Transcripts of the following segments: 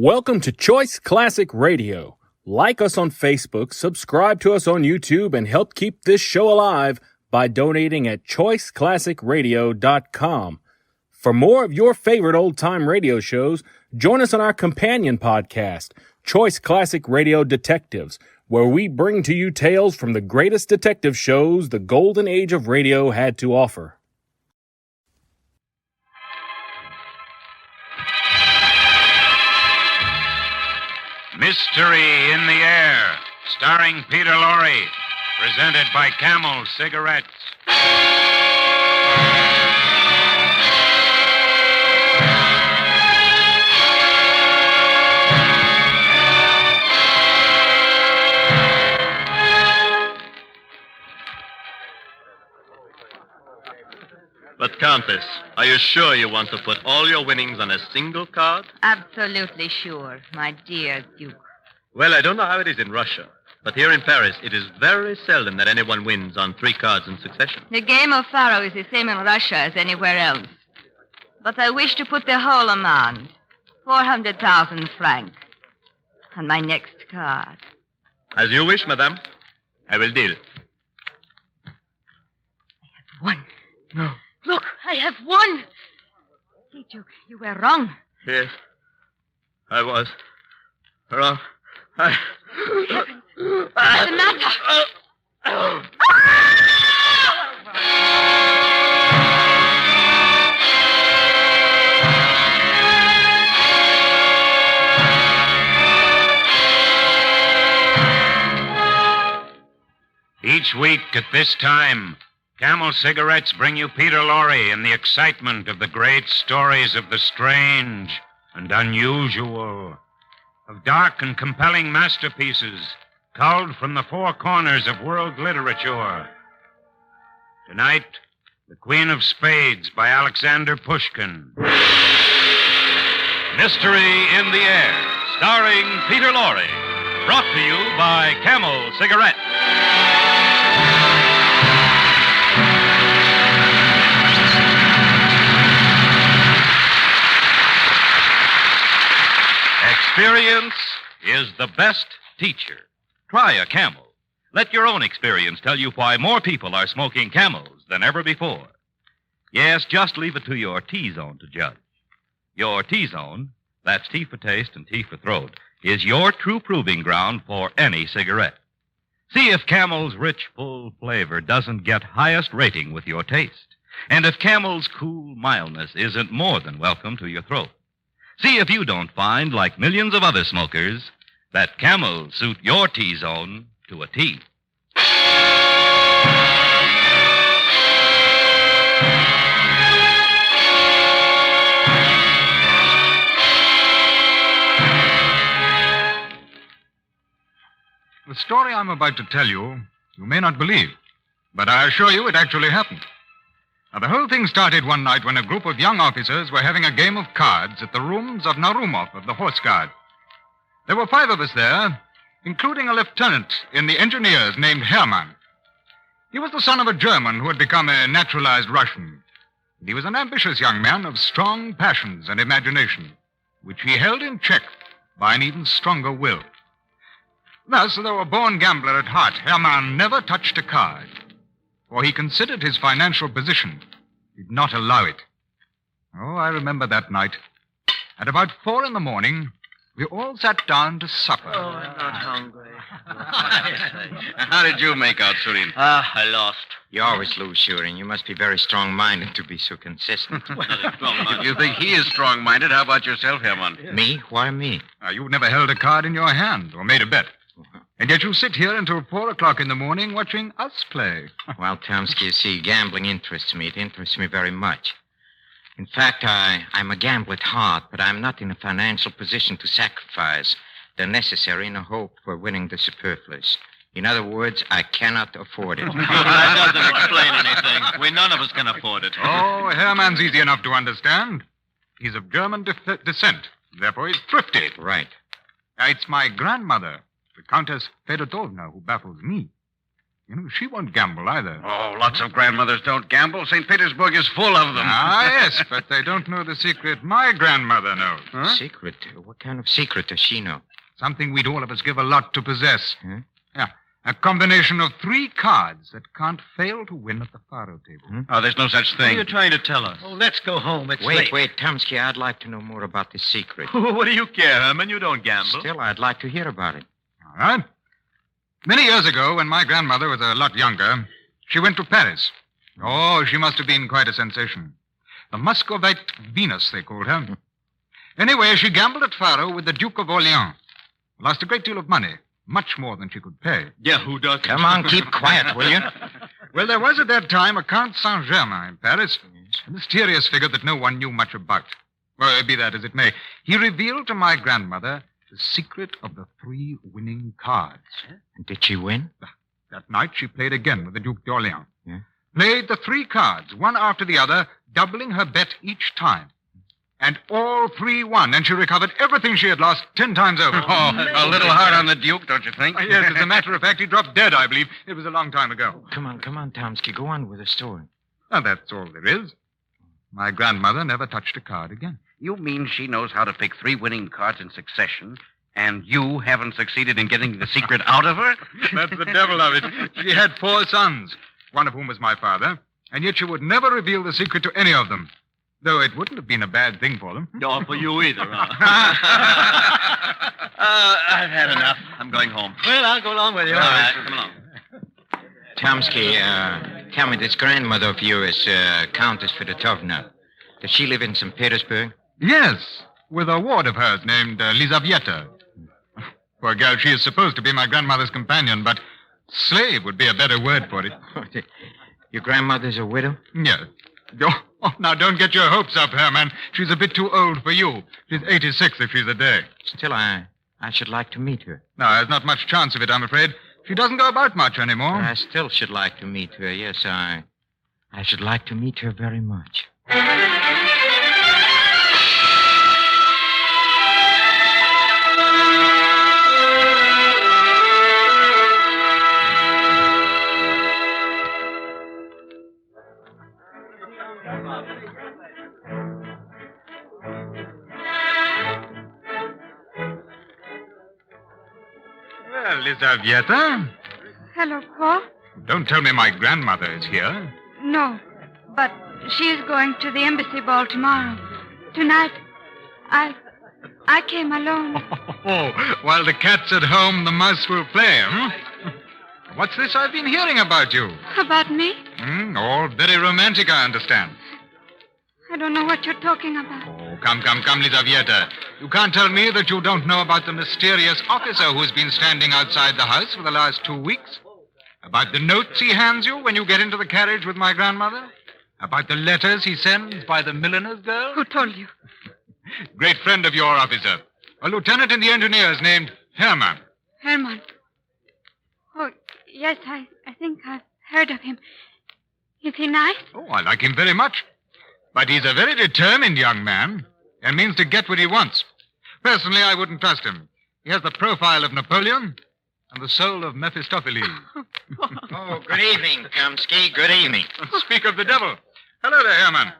Welcome to Choice Classic Radio. Like us on Facebook, subscribe to us on YouTube, and help keep this show alive by donating at choiceclassicradio.com. For more of your favorite old-time radio shows, join us on our companion podcast, Choice Classic Radio Detectives, where we bring to you tales from the greatest detective shows the golden age of radio had to offer. Mystery in the Air, starring Peter Lorre, presented by Camel Cigarettes. But, Countess, are you sure you want to put all your winnings on a single card? Absolutely sure, my dear Duke. Well, I don't know how it is in Russia, but here in Paris, it is very seldom that anyone wins on 3 cards in succession. The game of faro is the same in Russia as anywhere else. But I wish to put the whole amount, 400,000 francs, on my next card. As you wish, madame. I will deal. I have won. No. Look, I have won. See, Duke, you were wrong. Yes, I was wrong. What's the matter? Each week at this time, Camel Cigarettes bring you Peter Lorre in the excitement of the great stories of the strange and unusual, of dark and compelling masterpieces culled from the 4 corners of world literature. Tonight, The Queen of Spades by Alexander Pushkin. Mystery in the Air, starring Peter Lorre. Brought to you by Camel Cigarettes. Experience is the best teacher. Try a Camel. Let your own experience tell you why more people are smoking Camels than ever before. Yes, just leave it to your T-zone to judge. Your T-zone, that's T for taste and T for throat, is your true proving ground for any cigarette. See if Camel's rich, full flavor doesn't get highest rating with your taste, and if Camel's cool mildness isn't more than welcome to your throat. See if you don't find, like millions of other smokers, that Camels suit your T-zone to a T. The story I'm about to tell you may not believe, but I assure you it actually happened. Now, the whole thing started one night when a group of young officers were having a game of cards at the rooms of Narumov of the Horse Guard. There were 5 of us there, including a lieutenant in the engineers named Hermann. He was the son of a German who had become a naturalized Russian. And he was an ambitious young man of strong passions and imagination, which he held in check by an even stronger will. Thus, though a born gambler at heart, Hermann never touched a card, for he considered his financial position did not allow it. Oh, I remember that night. At about 4 a.m, we all sat down to supper. Oh, I'm not hungry. How did you make out, Surin? I lost. You always lose, Shurin. You must be very strong-minded to be so consistent. If you think he is strong-minded, how about yourself, Hermann? Me? Why me? You've never held a card in your hand or made a bet. And yet you sit here until 4 o'clock in the morning watching us play. Well, Tomsky, you see, gambling interests me. It interests me very much. In fact, I'm a gambler at heart, but I'm not in a financial position to sacrifice the necessary in a hope for winning the superfluous. In other words, I cannot afford it. That doesn't explain anything. None of us can afford it. Oh, Hermann's easy enough to understand. He's of German descent. Therefore, he's thrifty. Right. It's my grandmother, the Countess Fedotovna, who baffles me. You know, she won't gamble either. Oh, lots of grandmothers don't gamble. St. Petersburg is full of them. Ah, yes, but they don't know the secret my grandmother knows. Huh? Secret? What kind of secret does she know? Something we'd all of us give a lot to possess. Huh? Yeah, a combination of 3 cards that can't fail to win at the faro table. Oh, there's no such What are thing. you trying to tell us? Oh, let's go home. It's late. Wait, Tomsky, I'd like to know more about this secret. What do you care, Herman? You don't gamble. Still, I'd like to hear about it. All right. Many years ago, when my grandmother was a lot younger, she went to Paris. Oh, she must have been quite a sensation. The Muscovite Venus, they called her. Anyway, she gambled at faro with the Duke of Orleans. Lost a great deal of money, much more than she could pay. Yeah, who does? Come on, keep quiet, will you? Well, there was at that time a Count Saint-Germain in Paris, a mysterious figure that no one knew much about. Well, be that as it may, he revealed to my grandmother the secret of the 3 winning cards. And did she win? That night, she played again with the Duke d'Orléans. Yeah? Played the 3 cards, one after the other, doubling her bet each time. And all 3 won, and she recovered everything she had lost 10 times over. Oh, a little hard on the Duke, don't you think? Yes, as a matter of fact, he dropped dead, I believe. It was a long time ago. Come on, Tomsky. Go on with the story. Now, that's all there is. My grandmother never touched a card again. You mean she knows how to pick 3 winning cards in succession, and you haven't succeeded in getting the secret out of her? That's the devil of it. She had 4 sons, one of whom was my father, and yet she would never reveal the secret to any of them. Though it wouldn't have been a bad thing for them. No, for you either, huh? I've had enough. I'm going home. Well, I'll go along with you. All right, come along. Tomsky, tell me, this grandmother of yours, Countess Fedotovna, does she live in St. Petersburg? Yes, with a ward of hers named Lizavieta. Poor girl, she is supposed to be my grandmother's companion, but slave would be a better word for it. Your grandmother's a widow? Yes. Oh, now don't get your hopes up, Herman. She's a bit too old for you. She's 86 if she's a day. Still, I should like to meet her. No, there's not much chance of it, I'm afraid. She doesn't go about much anymore. But I still should like to meet her. Yes, I should like to meet her very much. Well, Lizavieta, Hello, Paul. don't tell me my grandmother is here. No, but she is going to the embassy ball tomorrow. Tonight, I came alone. Oh, while the cat's at home, the mouse will play, hmm? What's this I've been hearing about you? About me? All very romantic, I understand. I don't know what you're talking about. Oh, come, Lizavieta. You can't tell me that you don't know about the mysterious officer who's been standing outside the house for the last 2 weeks? About the notes he hands you when you get into the carriage with my grandmother? About the letters he sends by the milliner's girl? Who told you? Great friend of your officer. A lieutenant in the engineers named Herman. Herman. Oh, yes, I think I've heard of him. Is he nice? Oh, I like him very much. But he's a very determined young man and means to get what he wants. Personally, I wouldn't trust him. He has the profile of Napoleon and the soul of Mephistopheles. Oh, good evening, Tomsky. Good evening. Speak of the devil. Hello there, Herman.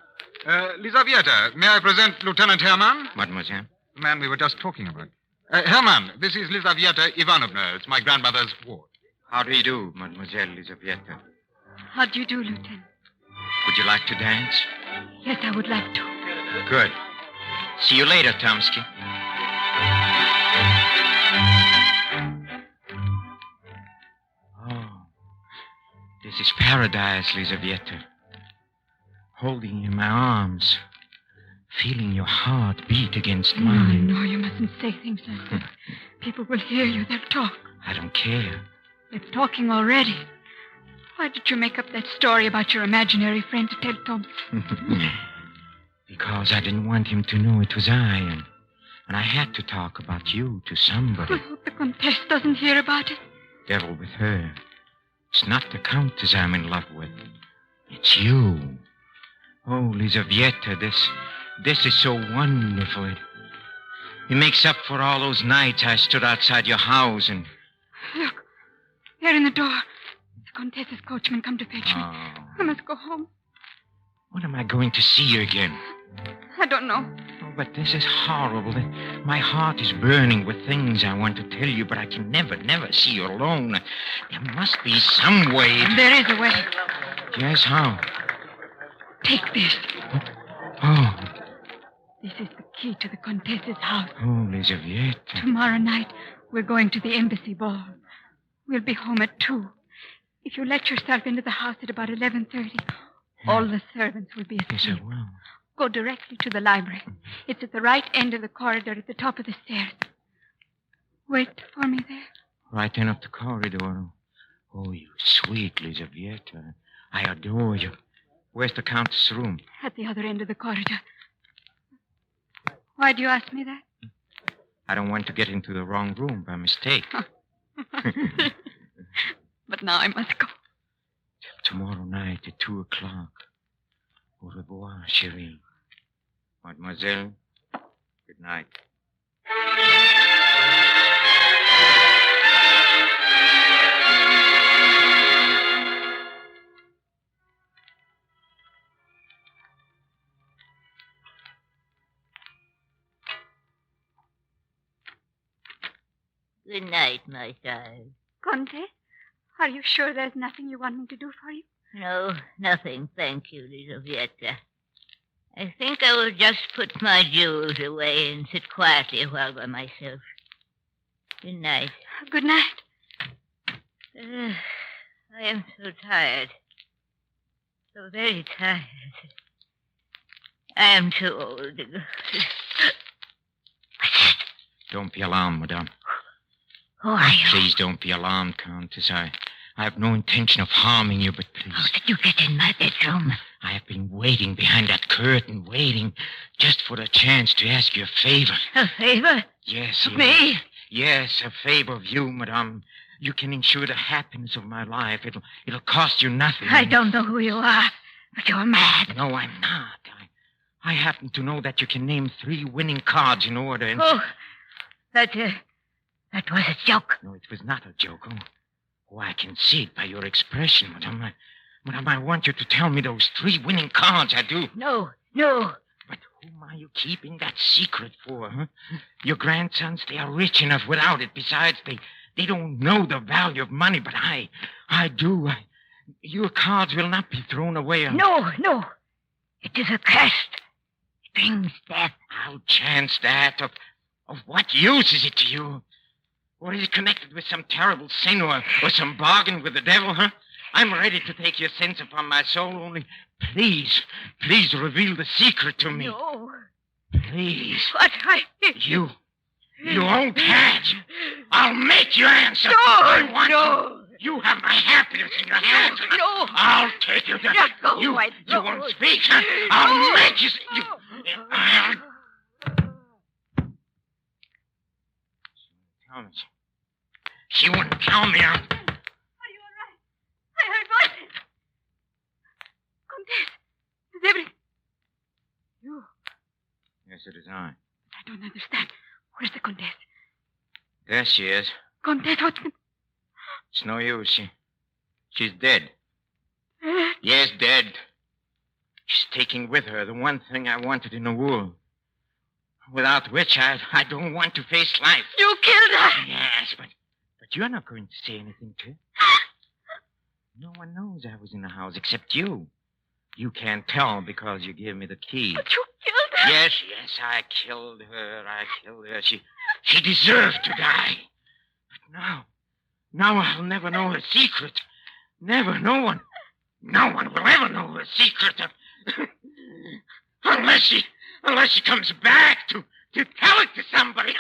Lizavieta, may I present Lieutenant Herman? Mademoiselle. The man we were just talking about. Herman, this is Lizavieta Ivanovna. It's my grandmother's ward. How do you do, Mademoiselle Lizavieta? How do you do, Lieutenant? Would you like to dance? Yes, I would like to. Good. See you later, Tomsky. Oh, this is paradise, Lizavieta. Holding you in my arms, feeling your heart beat against mine. No, you mustn't say things like that. People will hear you. They'll talk. I don't care. They're talking already. Why did you make up that story about your imaginary friend to tell Thompson? Because I didn't want him to know it was I, and I had to talk about you to somebody. I hope the Comtesse doesn't hear about it. Devil with her. It's not the Countess I'm in love with. It's you. Oh, Lizavieta, this is so wonderful. It makes up for all those nights I stood outside your house and... Look, there in the door. The Countess's coachman come to fetch me. Oh. I must go home. When am I going to see you again? I don't know. Oh, but this is horrible. My heart is burning with things I want to tell you, but I can never see you alone. There must be some way. There is a way. Yes, how? Take this. Oh. This is the key to the Countess's house. Oh, Elizabeth. Tomorrow night, we're going to the embassy ball. We'll be home at 2. If you let yourself into the house at about 11:30, all the servants will be Yes, asleep. I will. Go directly to the library. It's at the right end of the corridor at the top of the stairs. Wait for me there. Right in up the corridor. Oh, you sweet Elizabeth. I adore you. Where's the Countess' room? At the other end of the corridor. Why do you ask me that? I don't want to get into the wrong room by mistake. But now I must go. Till tomorrow night at 2 o'clock. Au revoir, chérie. Mademoiselle, good night. Good night, my child. Conte, are you sure there's nothing you want me to do for you? No, nothing, thank you, Lizaveta. I think I will just put my jewels away and sit quietly a while by myself. Good night. Good night. I am so tired. So very tired. I am too old to go. Don't be alarmed, madame. Who are you? Please don't be alarmed, Countess. I have no intention of harming you, but please. How did you get in my bedroom? I have been waiting behind that curtain, waiting just for a chance to ask you a favor. A favor? Yes, Of yes. me? Yes, a favor of you, madame. You can ensure the happiness of my life. It'll cost you nothing. I don't know who you are, but you're mad. No, I'm not. I happen to know that you can name 3 winning cards in order, and... Oh, that was a joke. No, it was not a joke. Oh, I can see it by your expression, madame. Madame, I want you to tell me those 3 winning cards. I do. No. But whom are you keeping that secret for, huh? Your grandsons, they are rich enough without it. Besides, they don't know the value of money, but I do. Your cards will not be thrown away. No. It is accursed. It brings death. I'll chance that. Of what use is it to you? Or is it connected with some terrible sin or some bargain with the devil, huh? I'm ready to take your sins upon my soul, only please reveal the secret to me. No. Please. What You won't catch. I'll make you answer. No, I want no. You have my happiness in your hands. No. I'll take you there. Let go, You I don't. won't speak, huh? I'll make you... I'll... Tell me. She wouldn't tell me. Are you all right? I heard voices. Countess, is everything... You... Yes, it is I. I don't understand. Where's the Countess? There she is. Countess, what's the... It's no use. She's dead. Yes, dead. She's taking with her the one thing I wanted in the world. Without which I don't want to face life. You killed her! Yes, but you're not going to say anything to her. No one knows I was in the house except you. You can't tell because you gave me the key. But you killed her! Yes, I killed her. She deserved to die. But now I'll never know her secret. Never. No one will ever know her secret. Unless she comes back to tell it to somebody.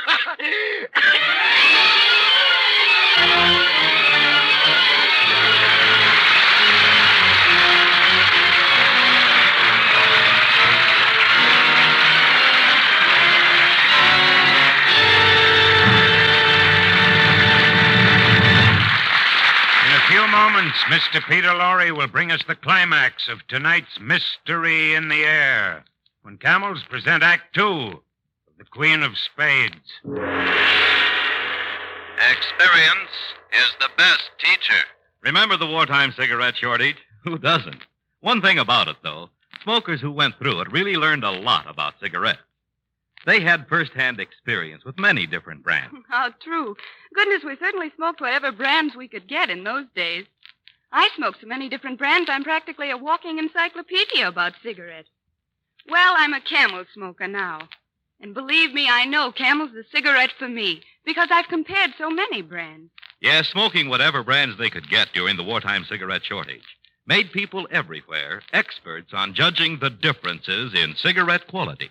In a few moments, Mr. Peter Lorre will bring us the climax of tonight's Mystery in the Air, when Camels present Act 2 of The Queen of Spades. Experience is the best teacher. Remember the wartime cigarette shortage? Who doesn't? One thing about it, though, smokers who went through it really learned a lot about cigarettes. They had first-hand experience with many different brands. How true. Goodness, we certainly smoked whatever brands we could get in those days. I smoke so many different brands, I'm practically a walking encyclopedia about cigarettes. Well, I'm a Camel smoker now. And believe me, I know Camel's the cigarette for me, because I've compared so many brands. Yes, smoking whatever brands they could get during the wartime cigarette shortage made people everywhere experts on judging the differences in cigarette quality.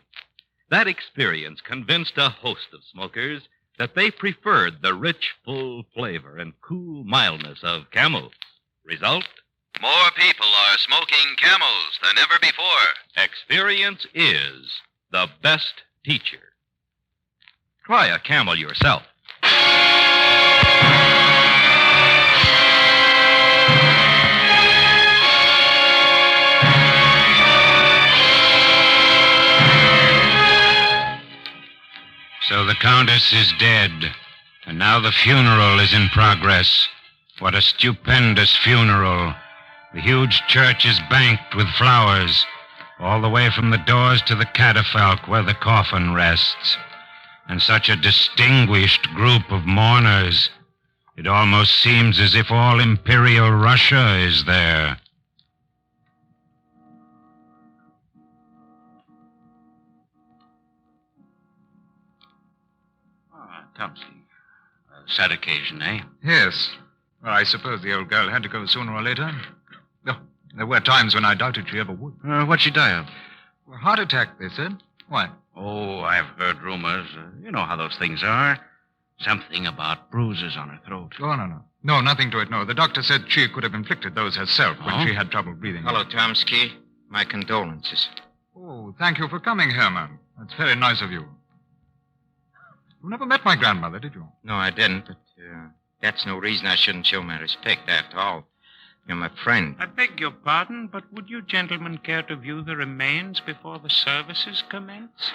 That experience convinced a host of smokers that they preferred the rich, full flavor and cool mildness of Camel. Result? More people are smoking Camels than ever before. Experience is the best teacher. Try a Camel yourself. So the Countess is dead, and now the funeral is in progress. What a stupendous funeral. The huge church is banked with flowers, all the way from the doors to the catafalque where the coffin rests. And such a distinguished group of mourners. It almost seems as if all Imperial Russia is there. Topsy. Sad occasion, eh? Yes. Well, I suppose the old girl had to go sooner or later. Oh, there were times when I doubted she ever would. What'd she die of? A heart attack, they said. Why? Oh, I've heard rumors. You know how those things are. Something about bruises on her throat. Oh, no. No, nothing to it, no. The doctor said she could have inflicted those herself when she had trouble breathing. Hello, Tomsky. My condolences. Oh, thank you for coming, Herman. That's very nice of you. You never met my grandmother, did you? No, I didn't, but that's no reason I shouldn't show my respect. After all, you're my friend. I beg your pardon, but would you gentlemen care to view the remains before the services commence?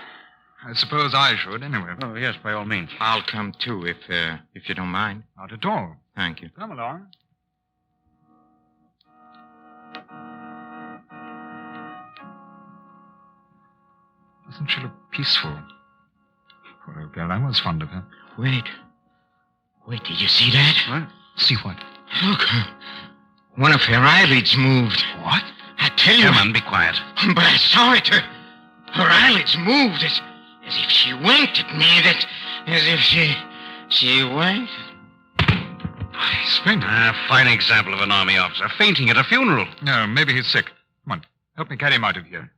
I suppose I should, anyway. Oh, yes, by all means. I'll come, too, if you don't mind. Not at all. Thank you. Come along. Doesn't she look peaceful? Poor old girl, I was fond of her. Wait, did you see that? What? See what? Look, one of her eyelids moved. What? I tell you. Herman, be quiet. But I saw it. Her eyelids moved as if she winked at me. As if she winked. He's fainted. A fine example of an army officer fainting at a funeral. No, maybe he's sick. Come on, help me carry him out of here.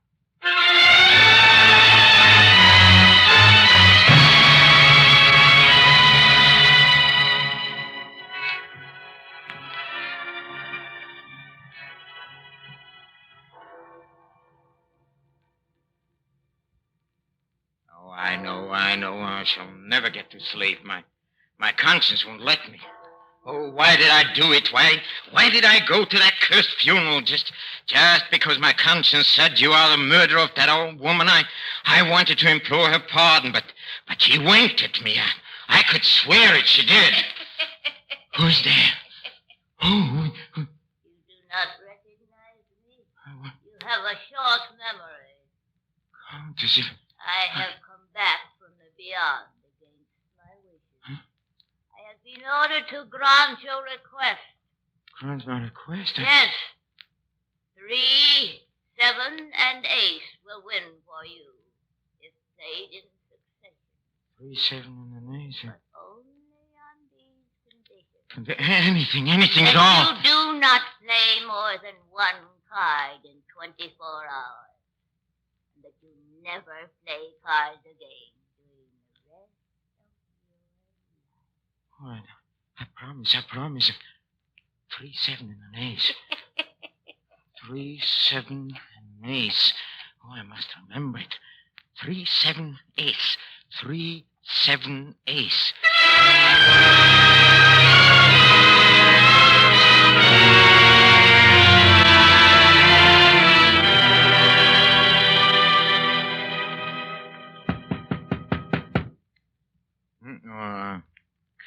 I know. I shall never get to sleep. My conscience won't let me. Oh, why did I do it? Why did I go to that cursed funeral? Just because my conscience said you are the murderer of that old woman? I wanted to implore her pardon, but she winked at me. I could swear it, she did. Who's there? Who? You do not recognize me. You have a short memory. Does it... I have come back from the beyond against my wishes. Huh? I have been ordered to grant your request. Grant my request? Yes. 3, 7, and ace will win for you if played in succession. 3, 7, and an ace. But only on these conditions. Anything at That all. you do not play more than one card in 24 hours. And that you never play cards again during the rest of your life. All right. I promise. 3, 7, and an ace. 3, 7, and an ace. Oh, I must remember it. 3, 7, ace. 3, 7, ace.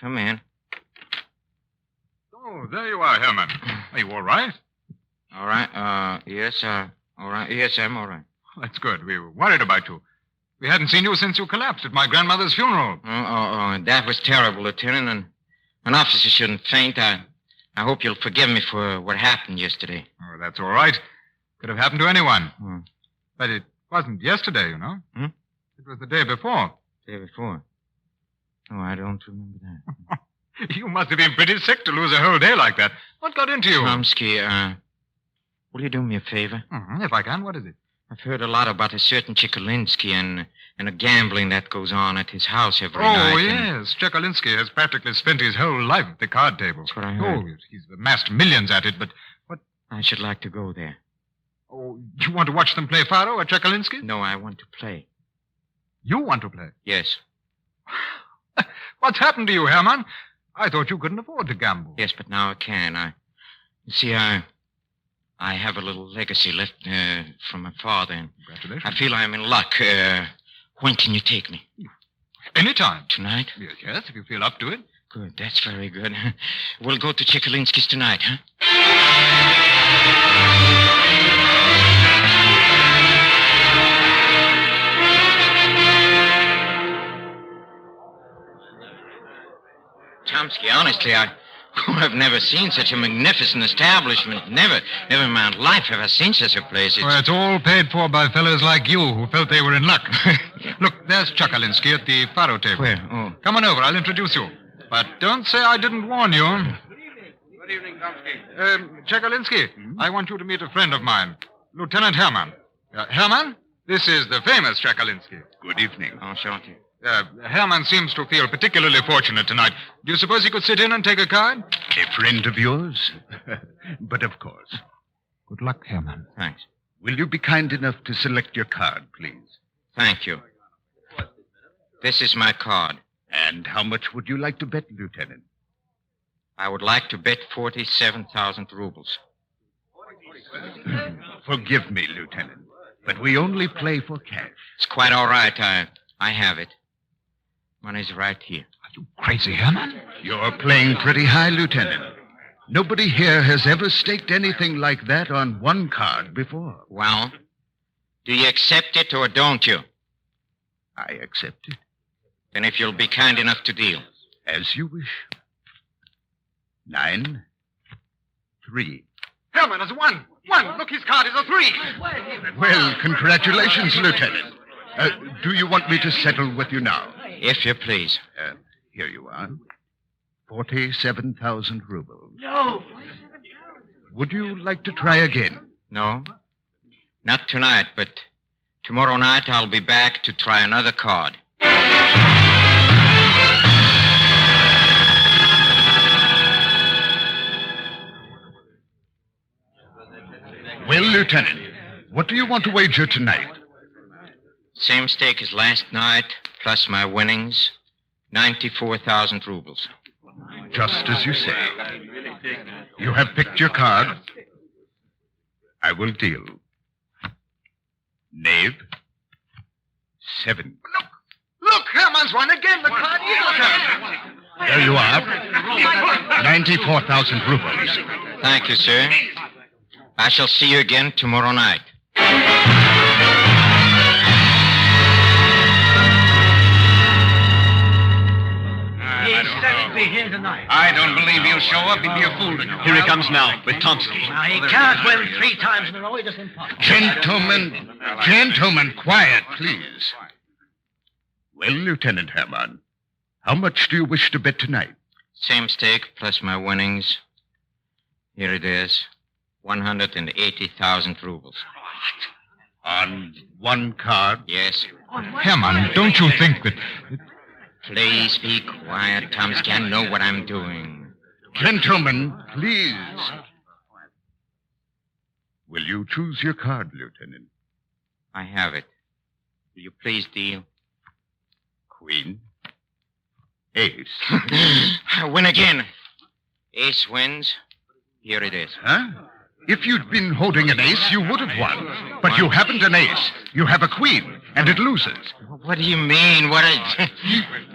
Come in. Oh, there you are, Herman. Are you all right? All right. Yes, all right. Yes, I'm all right. That's good. We were worried about you. We hadn't seen you since you collapsed at my grandmother's funeral. That was terrible, Lieutenant, and an officer shouldn't faint. I hope you'll forgive me for what happened yesterday. Oh, that's all right. Could have happened to anyone. Hmm. But it wasn't yesterday, you know. Hmm? It was the day before. Day before. Oh, I don't remember that. You must have been pretty sick to lose a whole day like that. What got into you? Chomsky, will you do me a favor? Mm-hmm, if I can, what is it? I've heard a lot about a certain Chikalinsky and the gambling that goes on at his house every night. Oh, yes. Chekalinsky has practically spent his whole life at the card table. That's what I heard. Oh, he's amassed millions at it, but what? I should like to go there. Oh, you want to watch them play faro at Chekalinsky? No, I want to play. You want to play? Yes. What's happened to you, Herman? I thought you couldn't afford to gamble. Yes, but now I can. You see, I have a little legacy left from my father, and Congratulations. I feel I'm in luck. When can you take me? Anytime. Tonight? Yes, if you feel up to it. Good, that's very good. We'll go to Chikalinsky's tonight, huh? Chomsky, honestly, I've never seen such a magnificent establishment. Never in my life have I seen such a place. Well, it's all paid for by fellows like you who felt they were in luck. Look, there's Chekalinsky at the faro table. Where? Oh. Come on over. I'll introduce you. But don't say I didn't warn you. Good evening, Tomsky. Chekalinsky, I want you to meet a friend of mine, Lieutenant Herman. Herman, this is the famous Chekalinsky. Good evening. Enchanté. Herman seems to feel particularly fortunate tonight. Do you suppose he could sit in and take a card? A friend of yours? But of course. Good luck, Herman. Thanks. Will you be kind enough to select your card, please? Thank you. This is my card. And how much would you like to bet, Lieutenant? I would like to bet 47,000 rubles. Forgive me, Lieutenant, but we only play for cash. It's quite all right. I have it. Money's right here. Are you crazy, Herman? You're playing pretty high, Lieutenant. Nobody here has ever staked anything like that on one card before. Well, do you accept it or don't you? I accept it. Then if you'll be kind enough to deal. As you wish. 9, 3. Herman has won. One. Look, his card is a 3. Well, congratulations, Lieutenant. Do you want me to settle with you now? If you please. Here you are. 47,000 rubles. No. Would you like to try again? No. Not tonight, but tomorrow night I'll be back to try another card. Well, Lieutenant, what do you want to wager tonight? Same stake as last night, plus my winnings, 94,000 rubles. Just as you say. You have picked your card. I will deal. Knave. 7. Look, Herman's won again. The card is There you are. 94,000 rubles. Thank you, sir. I shall see you again tomorrow night. I don't believe he'll show up. He'd be a fool to go. Here he comes now, with Tomsky. Now, he can't win 3 times in a row. It is impossible. Gentlemen, quiet, please. Well, Lieutenant Herman, how much do you wish to bet tonight? Same stake plus my winnings. Here it is. 180,000 rubles. On one card? Yes. Herman, don't you think that... Please be quiet, Tomsky. I know what I'm doing. Gentlemen, please. Will you choose your card, Lieutenant? I have it. Will you please deal? Queen. Ace. I win again. Ace wins. Here it is. Huh? If you'd been holding an ace, you would have won. But you haven't an ace. You have a queen. and it loses. What do you mean?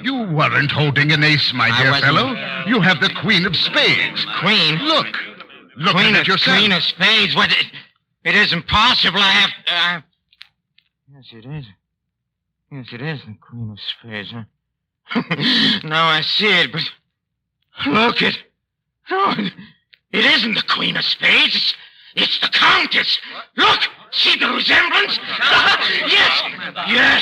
You weren't holding an ace, my dear fellow. You have the queen of spades. Queen? Look Queen at it yourself. Queen of spades? What? It isn't possible. I have... Yes, it is. Yes, it is the queen of spades. Huh? Now I see it, but... Look, No, it isn't the queen of spades. It's the countess. Look! See the resemblance? Yes.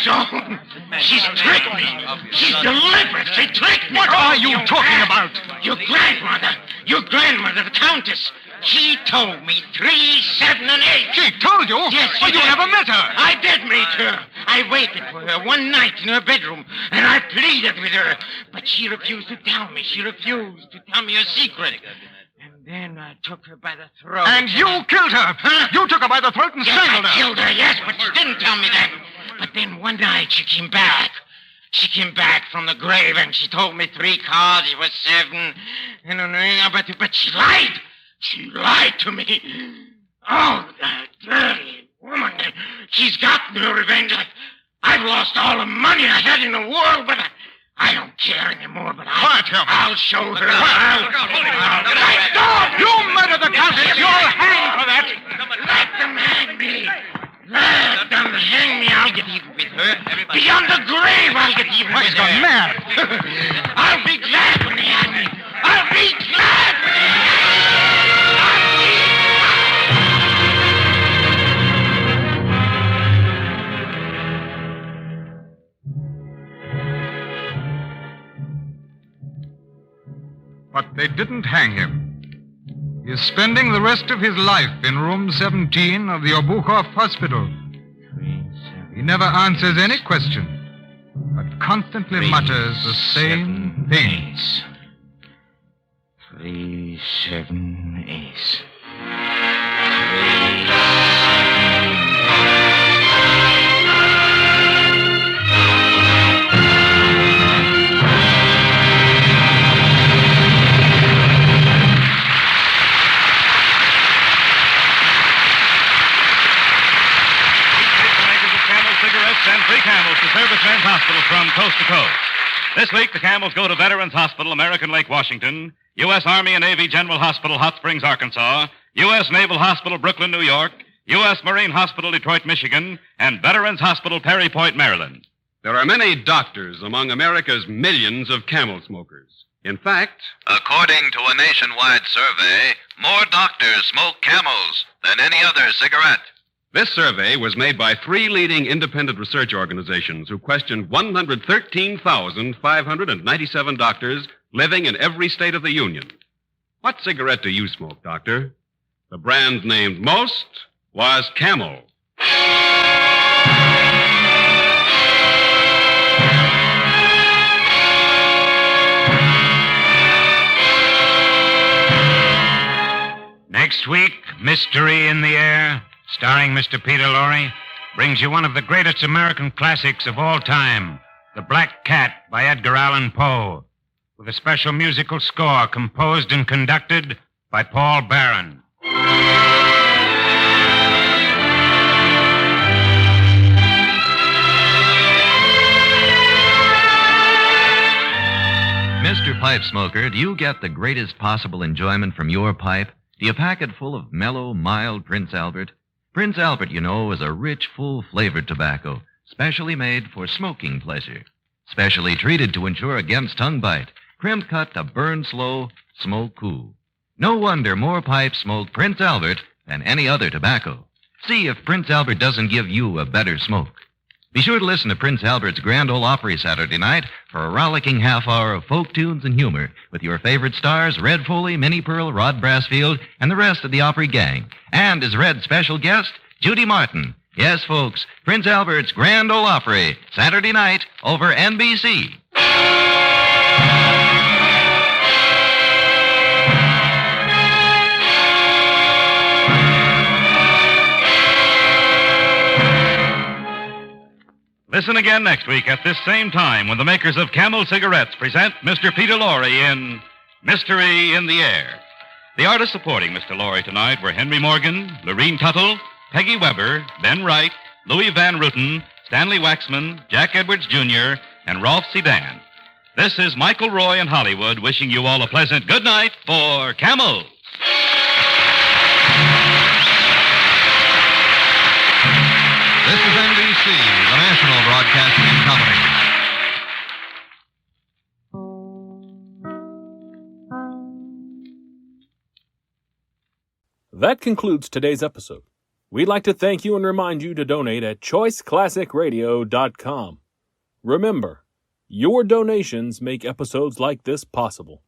Oh, she's tricked me. She's deliberately tricked me. What are you talking about? Your grandmother, the countess. She told me 3, 7, and 8. She told you? Yes, Well, you never met her. I did meet her. I waited for her one night in her bedroom, and I pleaded with her. But she refused to tell me. She refused to tell me her secret. And then I took her by the throat. And you killed her. Huh? You took her by the throat and strangled her. I killed her, yes, but she didn't tell me that. But then one night she came back. She came back from the grave, and she told me 3 cards. It was 7. But she lied. She lied to me. Oh, that dirty woman. She's gotten her revenge. I've lost all the money I had in the world, but I don't care anymore. But I'll show her. Stop! You murdered the countess. You'll hang for that. Let them hang me. Let them hang me. I'll get even with her. Beyond the grave, I'll get even with her. He's gone mad. I'll be glad when they hang me. I'll be glad when they hang me. But they didn't hang him. He is spending the rest of his life in room 17 of the Obukhov Hospital. He never answers any question, but constantly mutters the same things. 3, 7, ace. 3, 7, ace. And free Camels to Servicemen's Hospital from coast to coast. This week, the Camels go to Veterans Hospital, American Lake, Washington, U.S. Army and Navy General Hospital, Hot Springs, Arkansas, U.S. Naval Hospital, Brooklyn, New York, U.S. Marine Hospital, Detroit, Michigan, and Veterans Hospital, Perry Point, Maryland. There are many doctors among America's millions of camel smokers. In fact, according to a nationwide survey, more doctors smoke Camels than any other cigarette. this survey was made by 3 leading independent research organizations who questioned 113,597 doctors living in every state of the Union. What cigarette do you smoke, doctor? The brand named most was Camel. Next week, Mystery in the Air, starring Mr. Peter Lorre, brings you one of the greatest American classics of all time, The Black Cat by Edgar Allan Poe, with a special musical score composed and conducted by Paul Barron. Mr. Pipe Smoker, do you get the greatest possible enjoyment from your pipe? Do you pack it full of mellow, mild Prince Albert? Prince Albert, you know, is a rich, full-flavored tobacco, specially made for smoking pleasure. Specially treated to ensure against tongue bite, crimp cut to burn slow, smoke cool. No wonder more pipes smoke Prince Albert than any other tobacco. See if Prince Albert doesn't give you a better smoke. Be sure to listen to Prince Albert's Grand Ole Opry Saturday night for a rollicking half hour of folk tunes and humor with your favorite stars, Red Foley, Minnie Pearl, Rod Brassfield, and the rest of the Opry gang. And as Red's special guest, Judy Martin. Yes, folks, Prince Albert's Grand Ole Opry, Saturday night over NBC. Listen again next week at this same time when the makers of Camel cigarettes present Mr. Peter Lorre in Mystery in the Air. The artists supporting Mr. Lorre tonight were Henry Morgan, Lorene Tuttle, Peggy Weber, Ben Wright, Louis Van Ruten, Stanley Waxman, Jack Edwards Jr., and Rolf Sedan. This is Michael Roy in Hollywood wishing you all a pleasant good night for Camels. This is NBC, the National Broadcasting Company. That concludes today's episode. We'd like to thank you and remind you to donate at choiceclassicradio.com. Remember, your donations make episodes like this possible.